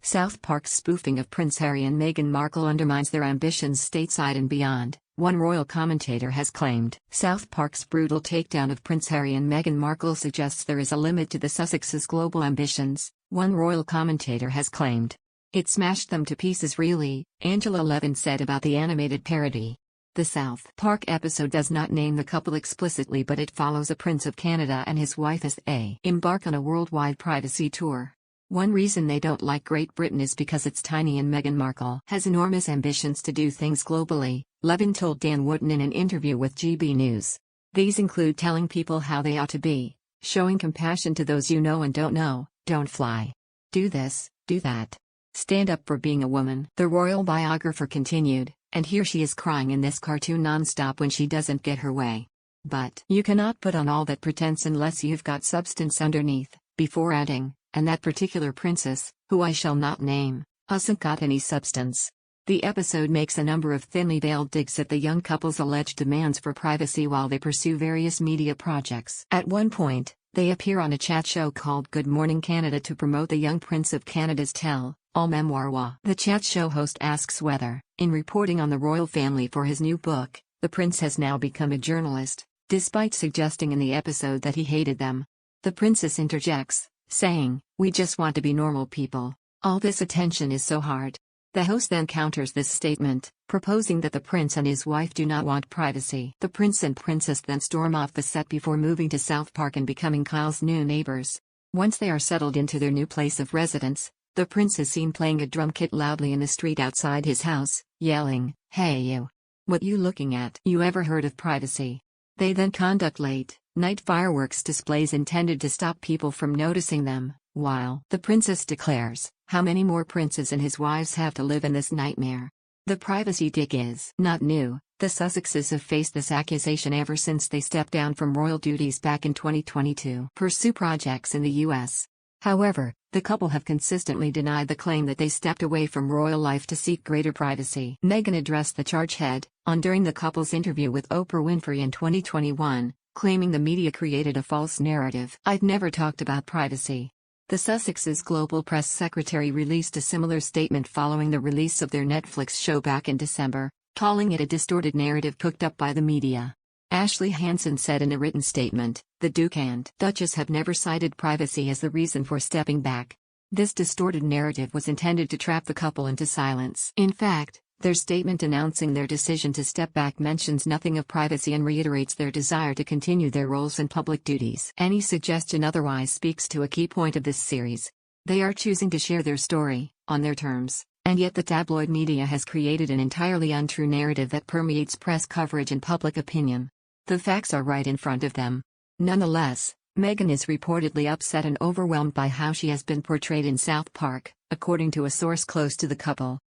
South Park's spoofing of Prince Harry and Meghan Markle undermines their ambitions stateside and beyond, one royal commentator has claimed. South Park's brutal takedown of Prince Harry and Meghan Markle suggests there is a limit to the Sussexes' global ambitions, one royal commentator has claimed. It smashed them to pieces really, Angela Levin said about the animated parody. The South Park episode does not name the couple explicitly, but it follows a Prince of Canada and his wife as they embark on a worldwide privacy tour. One reason they don't like Great Britain is because it's tiny and Meghan Markle has enormous ambitions to do things globally, Levin told Dan Wootton in an interview with GB News. These include telling people how they ought to be, showing compassion to those you know and don't know, don't fly. Do this, do that. Stand up for being a woman. The royal biographer continued, and here she is crying in this cartoon non-stop when she doesn't get her way. But you cannot put on all that pretense unless you've got substance underneath, before adding, and that particular princess, who I shall not name, hasn't got any substance. The episode makes a number of thinly veiled digs at the young couple's alleged demands for privacy while they pursue various media projects. At one point, they appear on a chat show called Good Morning Canada to promote the young Prince of Canada's tell-all memoir. The chat show host asks whether, in reporting on the royal family for his new book, the prince has now become a journalist, despite suggesting in the episode that he hated them. The princess interjects, saying, "We just want to be normal people. All this attention is so hard." The host then counters this statement, proposing that the prince and his wife do not want privacy. The prince and princess then storm off the set before moving to South Park and becoming Kyle's new neighbors. Once they are settled into their new place of residence, the prince is seen playing a drum kit loudly in the street outside his house, yelling, "Hey you! What you looking at? You ever heard of privacy?" They then conduct late-night fireworks displays intended to stop people from noticing them, while the princess declares, how many more princes and his wives have to live in this nightmare? The privacy dig is not new. The Sussexes have faced this accusation ever since they stepped down from royal duties back in 2022 to pursue projects in the US. However, the couple have consistently denied the claim that they stepped away from royal life to seek greater privacy. Meghan addressed the charge head-on during the couple's interview with Oprah Winfrey in 2021, claiming the media created a false narrative. "I've never talked about privacy." The Sussexes' global press secretary released a similar statement following the release of their Netflix show back in December, calling it a distorted narrative cooked up by the media. Ashley Hansen said in a written statement, "The Duke and Duchess have never cited privacy as the reason for stepping back. This distorted narrative was intended to trap the couple into silence." In fact, their statement announcing their decision to step back mentions nothing of privacy and reiterates their desire to continue their roles and public duties. Any suggestion otherwise speaks to a key point of this series. They are choosing to share their story, on their terms, and yet the tabloid media has created an entirely untrue narrative that permeates press coverage and public opinion. The facts are right in front of them. Nonetheless, Meghan is reportedly upset and overwhelmed by how she has been portrayed in South Park, according to a source close to the couple.